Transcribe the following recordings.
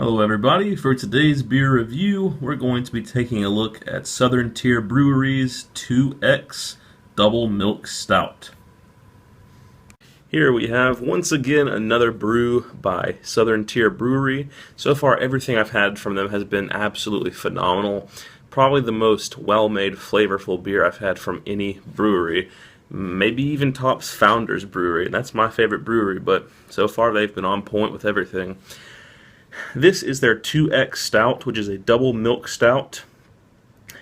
Hello everybody, for today's beer review we're going to be taking a look at Southern Tier Brewery's 2X Double Milk Stout. Here we have once again another brew by Southern Tier Brewery. So far everything I've had from them has been absolutely phenomenal. Probably the most well-made, flavorful beer I've had from any brewery. Maybe even tops Founders Brewery, and that's my favorite brewery, but so far they've been on point with everything. This is their 2X Stout, which is a double milk stout,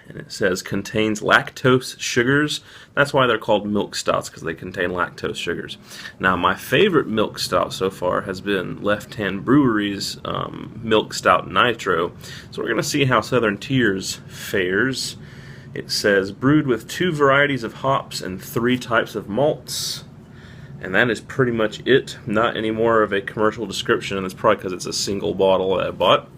and it says contains lactose sugars. That's why they're called milk stouts, because they contain lactose sugars. Now, my favorite milk stout so far has been Left Hand Brewery's Milk Stout Nitro. So we're going to see how Southern Tier's fares. It says brewed with 2 varieties of hops and 3 types of malts. And that is pretty much it. Not any more of a commercial description, and it's probably because it's a single bottle that I bought.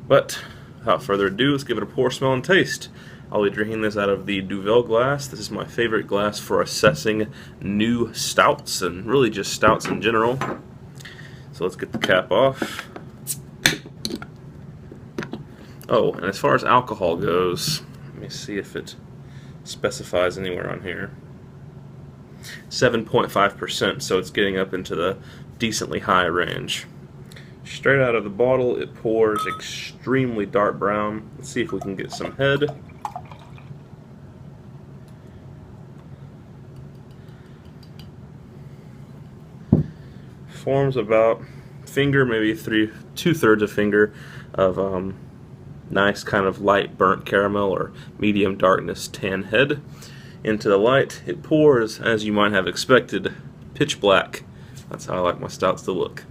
But without further ado, let's give it a pour, smell, and taste. I'll be drinking this out of the Duvel glass. This is my favorite glass for assessing new stouts, and really just stouts in general. So let's get the cap off. Oh, and as far as alcohol goes, let me see if it specifies anywhere on here. 7.5%, so it's getting up into the decently high range. Straight out of the bottle, it pours extremely dark brown. Let's see if we can get some head. Forms about finger, maybe 2/3 a finger of nice kind of light burnt caramel or medium darkness tan head. Into the light, it pours, as you might have expected, pitch black. That's how I like my stouts to look.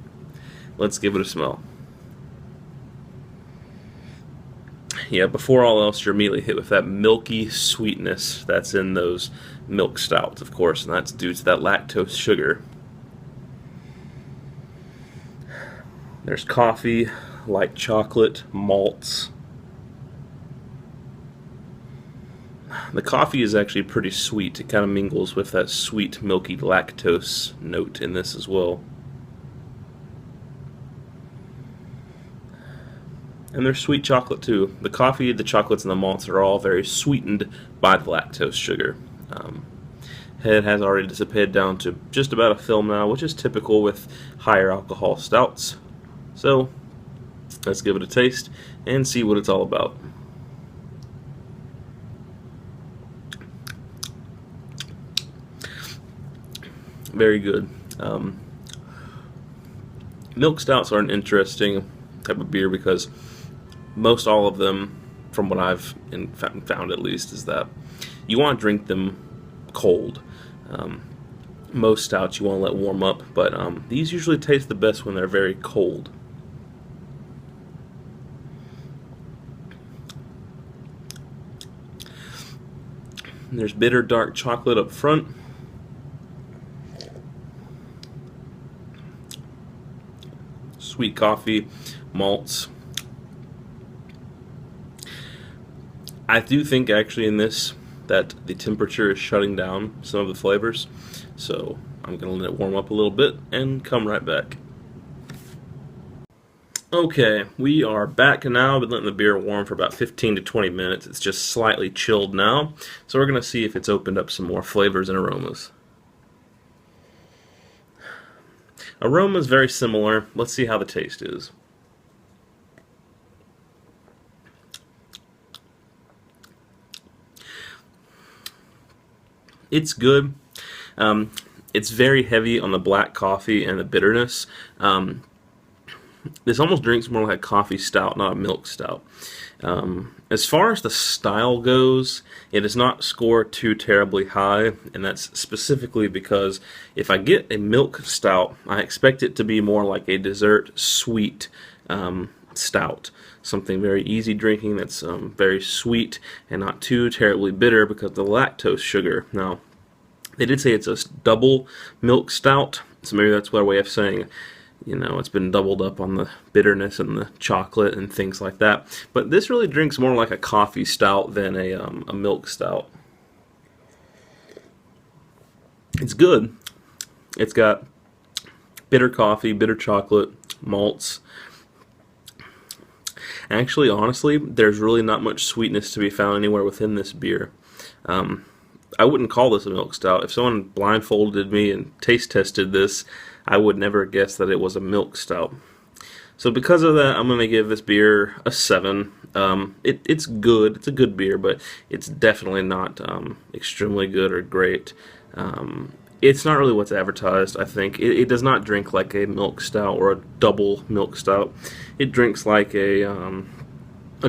Let's give it a smell. Yeah, before all else, you're immediately hit with that milky sweetness that's in those milk stouts, of course, and that's due to that lactose sugar. There's coffee, light chocolate, malts. The coffee is actually pretty sweet. It kind of mingles with that sweet, milky lactose note in this as well. And there's sweet chocolate too. The coffee, the chocolates, and the malts are all very sweetened by the lactose sugar. Head has already dissipated down to just about a film now, which is typical with higher alcohol stouts. So let's give it a taste and see what it's all about. Very good. Milk stouts are an interesting type of beer because most all of them, from what I've found at least, is that you want to drink them cold. Most stouts you want to let warm up, but these usually taste the best when they're very cold. There's bitter dark chocolate up front. Sweet coffee, malts. I do think actually in this that the temperature is shutting down some of the flavors, so I'm going to let it warm up a little bit and come right back. Okay, we are back now. I've been letting the beer warm for about 15 to 20 minutes. It's just slightly chilled now, so we're going to see if it's opened up some more flavors and aromas. Aroma is very similar. Let's see how the taste is. It's good. It's very heavy on the black coffee and the bitterness. This almost drinks more like a coffee stout, not a milk stout. As far as the style goes, it does not score too terribly high, and that's specifically because if I get a milk stout, I expect it to be more like a dessert sweet stout. Something very easy drinking that's very sweet and not too terribly bitter because of the lactose sugar. Now, they did say it's a double milk stout, so maybe that's their way of saying, you know, it's been doubled up on the bitterness and the chocolate and things like that. But this really drinks more like a coffee stout than a milk stout. It's good. It's got bitter coffee, bitter chocolate, malts. Actually, honestly, there's really not much sweetness to be found anywhere within this beer. I wouldn't call this a milk stout. If someone blindfolded me and taste tested this, I would never guess that it was a milk stout. So because of that, I'm going to give this beer a 7. It's good. It's a good beer, but it's definitely not extremely good or great. It's not really what's advertised, I think. It does not drink like a milk stout or a double milk stout. It drinks like a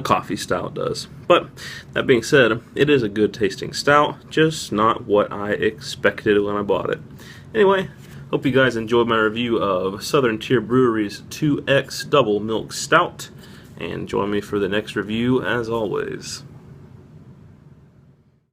coffee stout does. But that being said, it is a good tasting stout, just not what I expected when I bought it. Anyway, hope you guys enjoyed my review of Southern Tier Brewery's 2X Double Milk Stout, and join me for the next review as always.